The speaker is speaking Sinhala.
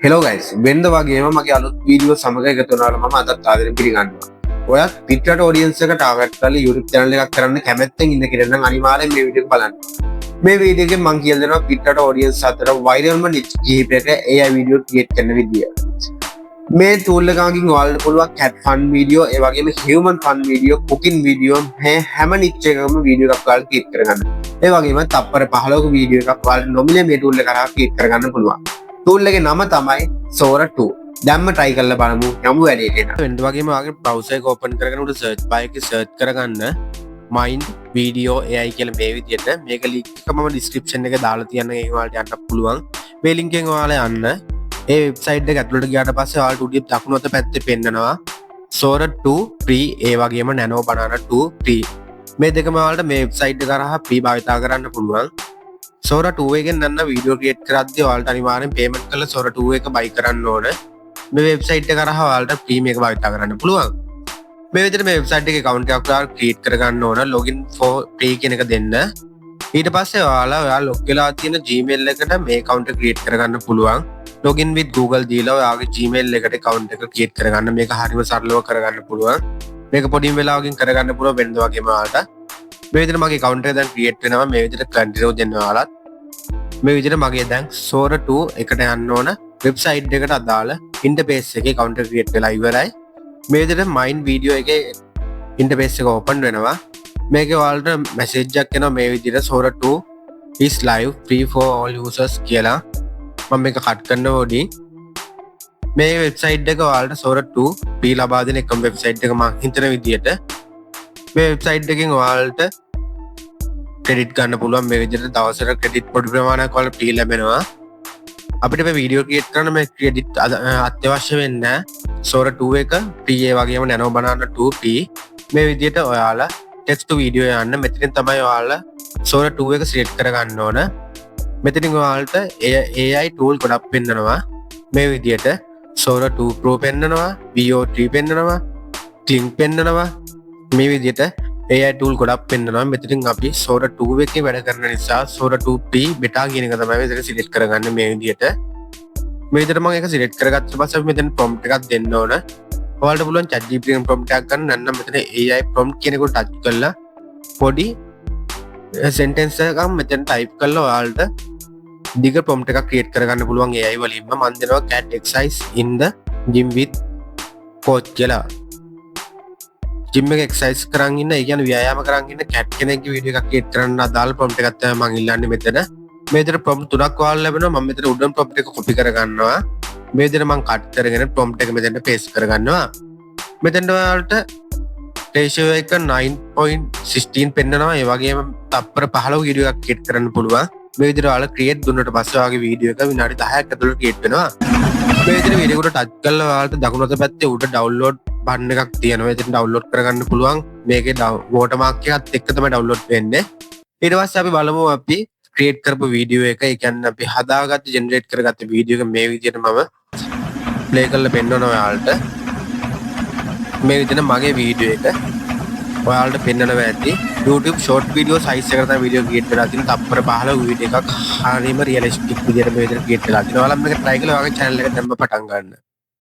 හෙලෝ ගයිස් වෙන්ද වගේම මගේ අලුත් වීඩියෝ සමග එකතු වුණාට මම අදත් ආදරෙන් පිළිගන්නවා. ඔයත් පිටරට ඔඩියන්ස් එක ටාගට් කරලා YouTube channel එකක් කරන්න කැමැත්තෙන් ඉන්න කෙනෙක් නම් අනිවාර්යෙන් මේ වීඩියෝ එක බලන්න. මේ වීඩියෝ එකෙන් මම කියලා දෙනවා පිටරට ඔඩියන්ස් අතර වෛරල්ම නිච් කිහිපයක AI වීඩියෝ ක්‍රියේට් කරන විදිය. මේ tool එකකින් ඔයාලට පුළුවන් cat fun වීඩියෝ ඒ වගේම human fun video cooking video හැම නිච් එකකම වීඩියෝ එකක් ඔයාලට ක්‍රියේට් කරගන්න. ඒ වගේම තප්පර 15ක වීඩියෝ එකක් ඔයාලට නොමිලේ මේ tool එක කරා ක්‍රියේට් කරගන්න පුළුවන්. tool එකේ නම තමයි Sora 2. දැම්ම try කරලා බලමු යමු වැඩේට. වෙන්න වගේම ඔයාගේ browser එක open කරගෙන උඩ search bar එකේ search කරගන්න mind video AI කියලා මේ විදිහට මේක link එක මම description එකේ දාලා තියන්න ඒක ඔයාලට යන්න පුළුවන්. මේ link එකෙන් ඔයාලා යන්න ඒ වෙබ්සයිට් එක ඇතුළට ගියාට පස්සේ ඔයාලට උඩින් දකුණු අත පැත්තේ පෙන්නනවා Sora 2 free ඒ වගේම Nano Banana 2 free. මේ දෙකම ඔයාලට මේ වෙබ්සයිට් එක කරා free භාවිතා කරන්න පුළුවන්. Sora 2 එකෙන් නන්න වීඩියෝ ක්‍රියේට් කරද්දී ඔයාලට අනිවාර්යෙන් පේමන්ට් කරලා Sora 2 එක buy කරන්න ඕන. මේ වෙබ්සයිට් එක කරා ඔයාලට free මේක භාවිතා කරන්න පුළුවන්. මේ විදිහට මේ වෙබ්සයිට් එකේ account එකක් ඔයාලා ක්‍රියේට් කරගන්න ඕන login for free කියන එක දෙන්න. ඊට පස්සේ ඔයාලා log වෙලා තියෙන Gmail එකට මේ account එක ක්‍රියේට් කරගන්න පුළුවන්. login with Google දීලා ඔයාගේ Gmail එකට account එක ක්‍රියේට් කරගන්න. මේක හරිම සරලව කරගන්න පුළුවන්. මේක පොඩි වෙලාවකින් කරගන්න පුළුවන් වෙනද වගේම ඔයාලට. මේ විදිහට මගේ account එක දැන් ක්‍රියේට් වෙනවා. මේ විදිහට continue දෙන්න ඔයාලත්. මේ විදිහට මගේ දැන් Sora 2 එකට යන්න ඕන වෙබ්සයිට් එකට අදාළ ඉන්ටර්ෆේස් එකේ account එක ක්‍රියේට් වෙලා ඉවරයි. මේ විදිහට mind video එකේ ඉන්ටර්ෆේස් එක ඕපන් වෙනවා. මේකේ ඔයාලට මැසේජ් එකක් එනවා මේ විදිහට Sora 2 is live free for all users කියලා. මම මේක කට් කරනවා ඕඩි. මේ වෙබ්සයිට් එක ඔයාලට Sora 2 free ලබා දෙන එකම වෙබ්සයිට් එක මම හිතන විදිහට. මේ වෙබ්සයිට් එකෙන් ඔයාලට ක්‍රෙඩිට් ගන්න පුළුවන්. මේ විදිහට දවසට ක්‍රෙඩිට් පොඩි ප්‍රමාණයක් ඔයාලට free ලැබෙනවා. අපිට මේ වීඩියෝ ක්‍රියේට් කරන්න මේ ක්‍රෙඩිට් අත්‍යවශ්‍ය වෙන්නේ නැහැ. Sora 2 එක free ඒ වගේම Nano Banana 2 free. මේ විදිහට ඔයාලා text to video යන්න මෙතනින් තමයි ඔයාලා Sora 2 එක select කරගන්න ඕන. මෙතනින් ඔයාලට AI tool ගොඩක් පෙන්නනවා. මේ විදිහට Sora 2 Pro පෙන්නනවා, VO3 පෙන්නනවා, Kling පෙන්නනවා. මේ විදිහට AI tool ගොඩක් පෙන්නනවා. මෙතනින් අපි Sora 2 එකේ වැඩ කරන නිසා Sora 2 Pro beta කියන එක තමයි මෙතන select කරගන්න මේ විදිහට. මේ විදිහට මම ඒක select කරගත්ත පස්සේ අපි මෙතන prompt එකක් දෙන්න ඕන. ඔයාලට පුළුවන් ChatGPT එකෙන් prompt එකක් ගන්න. නැත්නම් මෙතන AI prompt කියන එකට touch කරලා පොඩි sentence එකක් මෙතන type කරලා ඔයාලට දිග prompt එකක් create කරගන්න පුළුවන් AI වලින්ම. මම දෙනවා cat exercise in the gym with coach කියලා. ජිම් එක එක්සර්සයිස් කරන් ඉන්න, ඒ කියන්නේ ව්‍යායාම කරන් ඉන්න කැට් කෙනෙක්ගේ වීඩියෝ එකක් ක්‍රියේට් කරන්න අදාළ ප්‍රොම්ප්ට් එකක් තමයි මම ඉල්ලන්නේ මෙතන. මේ විදිහට ප්‍රොම්ප්ට් තුනක් ඔයාලා ලැබෙනවා. මම මෙතන උඩම ප්‍රොම්ප්ට් එක කොපි කරගන්නවා. මේ විදිහට මම කට් කරගෙන ප්‍රොම්ප්ට් එක මෙතනට පේස්ට් කරගන්නවා. මෙතන ඔයාලට රේෂියෝ එක 9.16 පෙන්නනවා. ඒ වගේම තප්පර 15 වීඩියෝ එකක් ක්‍රියේට් කරන්න පුළුවන්. මේ විදිහට ඔයාලා ක්‍රියේට් දුන්නට පස්සේ ඔයාගේ වීඩියෝ එක විනාඩි 10ක් ඇතුළත ක්‍රියේට් වෙනවා. මේ විදිහට වීඩියෝ එකට ටච් කරලා ඔයාලට දකුණු අත පැත්තේ උඩ ඩවුන්ලෝඩ් බටන් එකක් තියෙනවා. එතන ඩවුන්ලෝඩ් කරගන්න පුළුවන්. මේකේ වෝටර්මාර්ක් එකත් එක්ක තමයි ඩවුන්ලෝඩ් වෙන්නේ. ඊට පස්සේ අපි බලමු අපි ක්‍රියේට් කරපු වීඩියෝ එක. ඒ කියන්නේ අපි හදාගත්ත ජෙනරේට් කරගත්ත වීඩියෝ එක මේ විදිහට මම ප්ලේ කරලා පෙන්නනවා ඔයාලට. මේ විදිහට මගේ වීඩියෝ එක ඔයාලට පෙන්නනවා ඇති. YouTube short video size එකට තමයි වීඩියෝ ක්‍රියේට් වෙලා තියෙන්නේ. තප්පර 15 වීඩියෝ එකක් හරියම රියලිස්ටික් විදිහට මේ විදිහට ක්‍රියේට් වෙලා තියෙනවා. ඔයාලා මේක try කරලා ඔයාගේ channel එක දැම්ම පටන් ගන්න.